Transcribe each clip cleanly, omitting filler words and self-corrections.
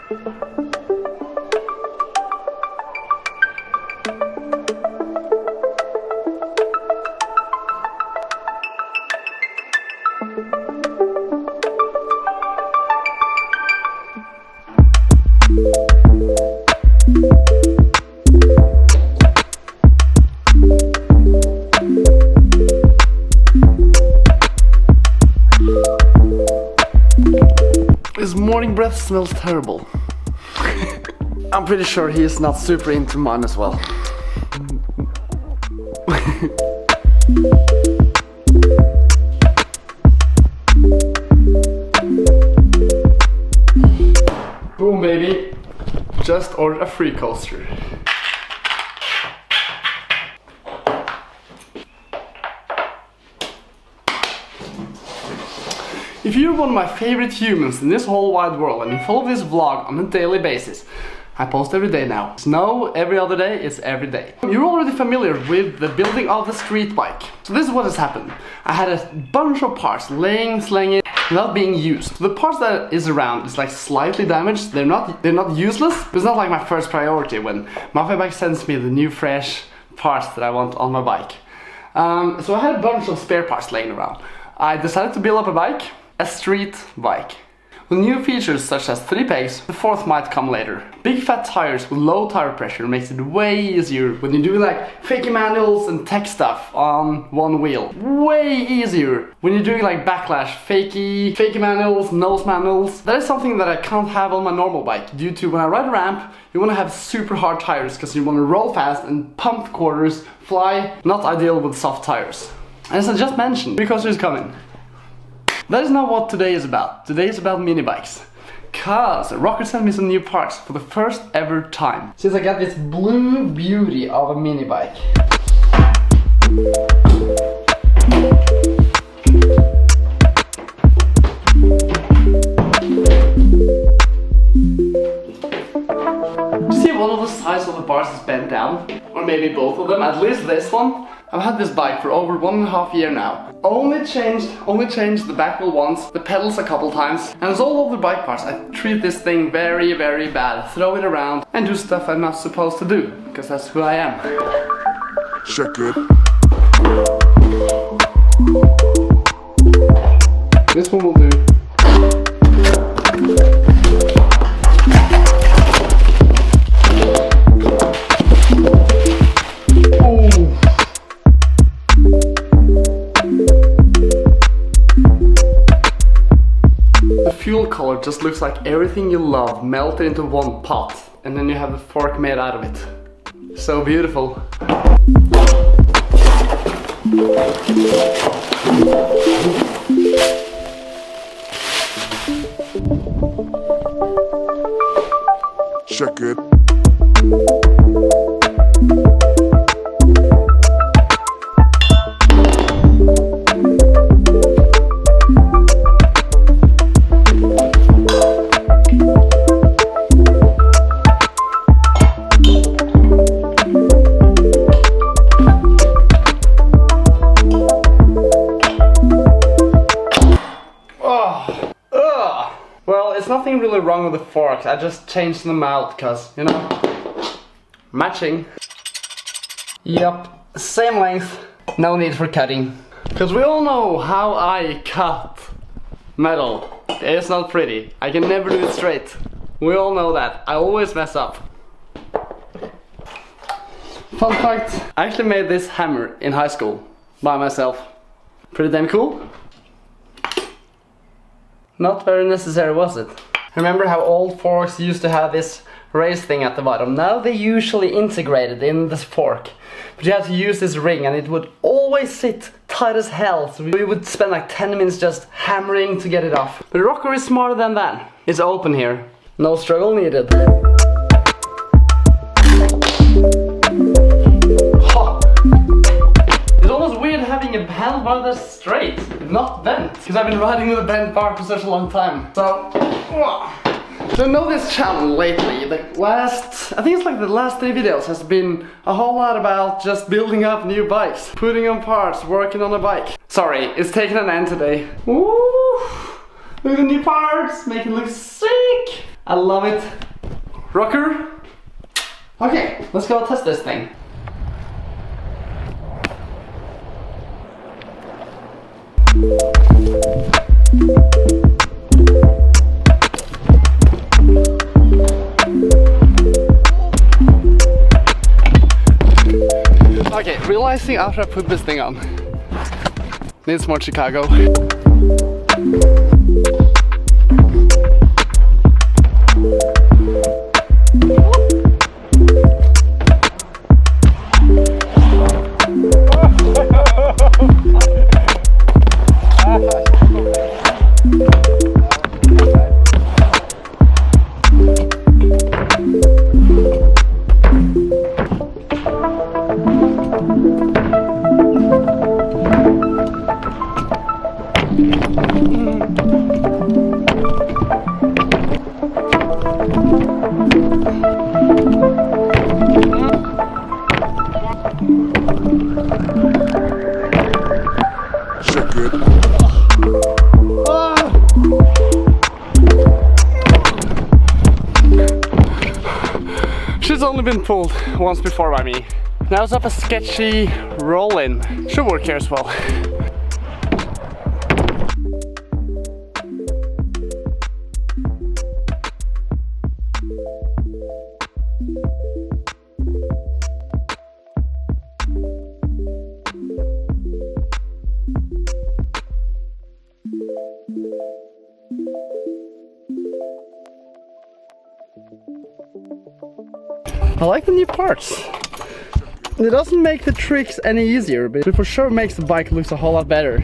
His morning breath smells terrible. I'm pretty sure he is not super into mine as well. Boom, baby. Just ordered a free coaster. If you're one of my favorite humans in this whole wide world and you follow this vlog on a daily basis, I post every day now. It's no every other day, it's every day. You're already familiar with the building of the street bike. So this is what has happened. I had a bunch of parts slanging without being used. The parts that is around is like slightly damaged. They're not useless, but it's not like my first priority when my bike sends me the new fresh parts that I want on my bike. So I had a bunch of spare parts laying around. I decided to build up a bike. A street bike. With new features such as 3 pegs, the 4th might come later. Big fat tires with low tire pressure makes it way easier when you do like fakey manuals and tech stuff on one wheel. Way easier when you're doing like backlash, fakey manuals, nose manuals. That is something that I can't have on my normal bike due to when I ride a ramp, you want to have super hard tires because you want to roll fast and pump quarters, fly, not ideal with soft tires. As I just mentioned, because it's coming. That is not what today is about. Today is about mini bikes. Cause Rocket sent me some new parts for the first ever time. Since I got this blue beauty of a mini bike. See, one of the sides of the bars is bent down, or maybe both of them, at least this one. I've had this bike for over 1.5 years now. Only changed the back wheel once, the pedals a couple times, and as all of the bike parts, I treat this thing very, very bad. Throw it around and do stuff I'm not supposed to do, because that's who I am. Check it. This one will do. Fuel color just looks like everything you love melted into one pot, and then you have the fork made out of it. So beautiful. Check it. Well, it's nothing really wrong with the forks. I just changed them out because, you know, matching. Yup, same length, no need for cutting. Because we all know how I cut metal. It's not pretty. I can never do it straight. We all know that. I always mess up. Fun fact, I actually made this hammer in high school by myself. Pretty damn cool. Not very necessary, was it? Remember how old forks used to have this raised thing at the bottom? Now they usually integrate it in this fork. But you have to use this ring and it would always sit tight as hell. So we would spend like 10 minutes just hammering to get it off. But the rocker is smarter than that. It's open here. No struggle needed. Having a handlebar that's straight, not bent, because I've been riding with a bent bar for such a long time. So I know this channel lately, I think it's like the last 3 videos has been a whole lot about just building up new bikes, putting on parts, working on a bike. Sorry, it's taking an end today. Woo! Look at the new parts, making it look sick! I I love it. Rocker. Okay, let's go test this thing. Okay, realizing after I put this thing on, needs more Chicago. Check it. She's only been pulled once before by me. Now it's up a sketchy roll-in. Should work here as well. I like the new parts. It doesn't make the tricks any easier, but it for sure makes the bike look a whole lot better.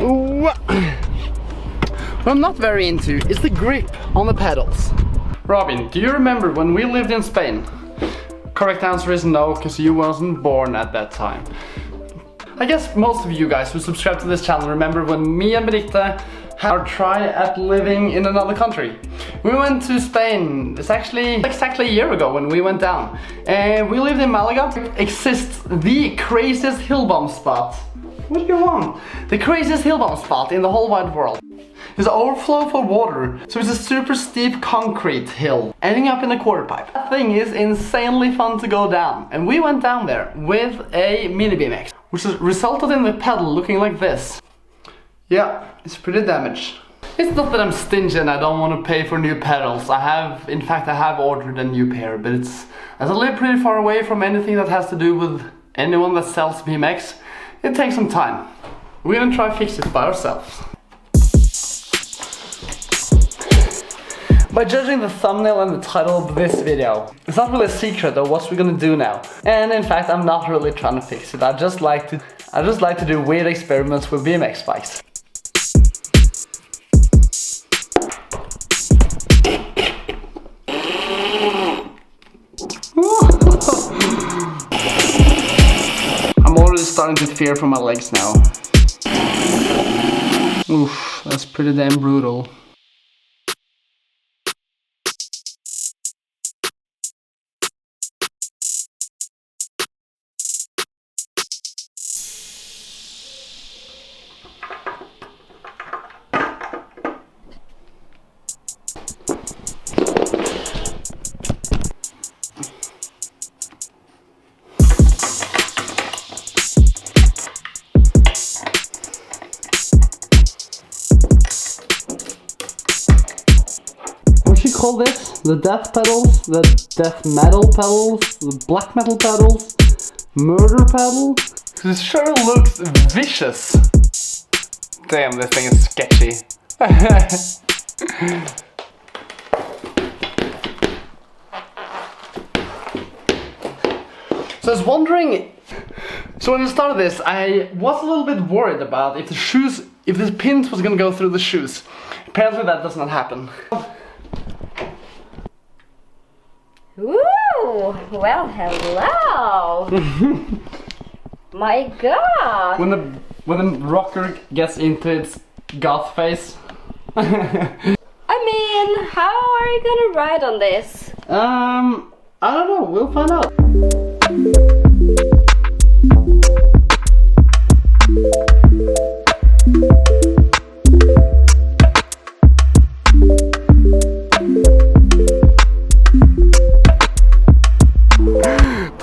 Ooh. What I'm not very into is the grip on the pedals. Robin, do you remember when we lived in Spain? Correct answer is no, because you wasn't born at that time. I guess most of you guys who subscribe to this channel remember when me and Benita had our try at living in another country. We went to Spain. It's actually exactly a year ago when we went down. And we lived in Malaga. Exists the craziest hill bump spot. What do you want? The craziest hill bump spot in the whole wide world. There's overflow for water, so it's a super steep concrete hill ending up in a quarter pipe. That thing is insanely fun to go down, and we went down there with a mini BMX, which resulted in the pedal looking like this. Yeah, it's pretty damaged. It's not that I'm stingy and I don't want to pay for new pedals. In fact I have ordered a new pair, but as I live pretty far away from anything that has to do with anyone that sells BMX, it takes some time. We're gonna try to fix it by ourselves. By judging the thumbnail and the title of this video, it's not really a secret of what we're gonna do now. And in fact, I'm not really trying to fix it. I just like to do weird experiments with BMX bikes. I'm already starting to fear for my legs now. Oof, that's pretty damn brutal. Call this the death pedals, the death metal pedals, the black metal pedals, murder pedal. This sure looks vicious. Damn, this thing is sketchy. So I was wondering, so when I started this, I was a little bit worried about if the pins was gonna go through the shoes. Apparently that does not happen. Ooh, well, hello. My God. When the rocker gets into its goth face. I mean, how are you gonna ride on this? I don't know. We'll find out.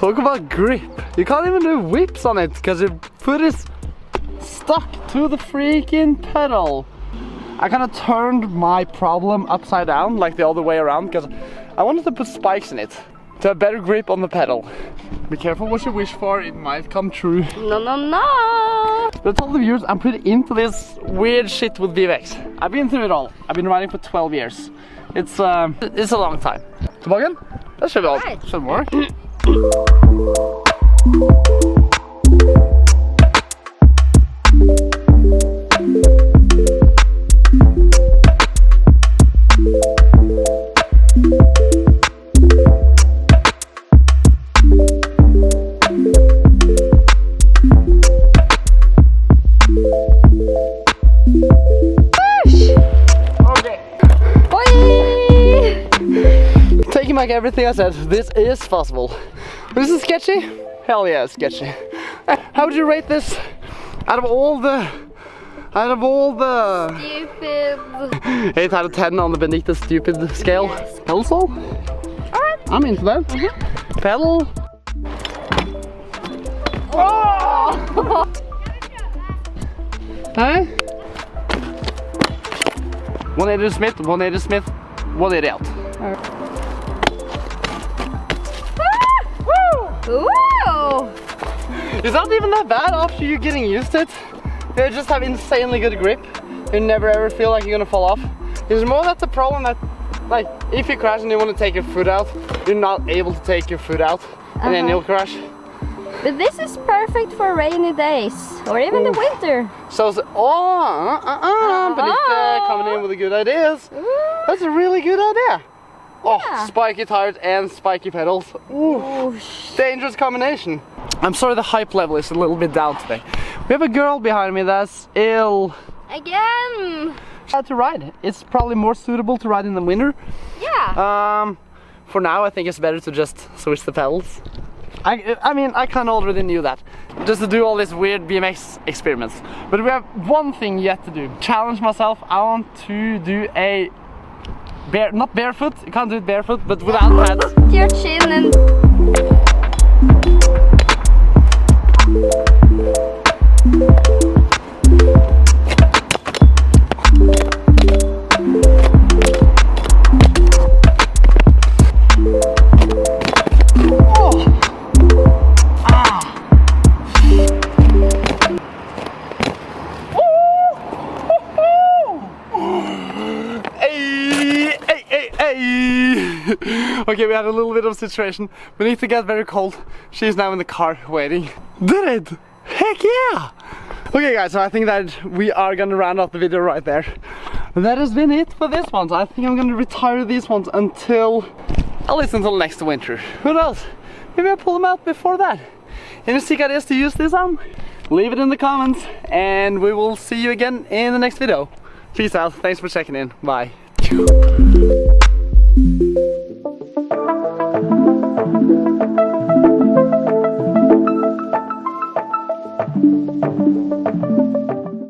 Talk about grip. You can't even do whips on it because your foot is stuck to the freaking pedal. I kind of turned my problem upside down, like the other way around, because I wanted to put spikes in it to have better grip on the pedal. Be careful what you wish for, it might come true. No, no, no! But I told the viewers I'm pretty into this weird shit with BMX. I've been through it all. I've been riding for 12 years. It's a long time. Tilbake? Det should work. Taking back everything I said, this is possible. This is sketchy? Hell yeah, it's sketchy. How would you rate this out of all the Stupid. 8 out of 10 on the Benita stupid scale? Yes. Pedal soul? Alright. I'm into that. Pedal. Oh! Hey? 180 Smith, 180 Smith, 180 out. Ooh! It's not even that bad after you're getting used to it. You just have insanely good grip. You never ever feel like you're gonna fall off. It's more that the problem that, like, if you crash and you want to take your foot out, you're not able to take your foot out, and then you'll crash. But this is perfect for rainy days, or even the winter. So, Benita coming in with the good ideas. That's a really good idea. Oh, Yeah. spiky tires and spiky pedals. Ooh, dangerous combination. I'm sorry the hype level is a little bit down today. We have a girl behind me that's ill. Again! How to ride. It's probably more suitable to ride in the winter. Yeah. For now, I think it's better to just switch the pedals. I mean, I kind of already knew that. Just to do all these weird BMX experiments. But we have one thing yet to do. Challenge myself. I want to do a not barefoot. You can't do it barefoot, but without pads. Your chin and... Okay, we had a little bit of a situation. Benita got very cold. She's now in the car waiting. Did it? Heck yeah! Okay guys, so I think that we are gonna round off the video right there. That has been it for this one. So I think I'm gonna retire these ones until, at least until next winter. Who knows? Maybe I'll pull them out before that. Any sick ideas to use this on? Leave it in the comments and we will see you again in the next video. Peace out. Thanks for checking in. Bye.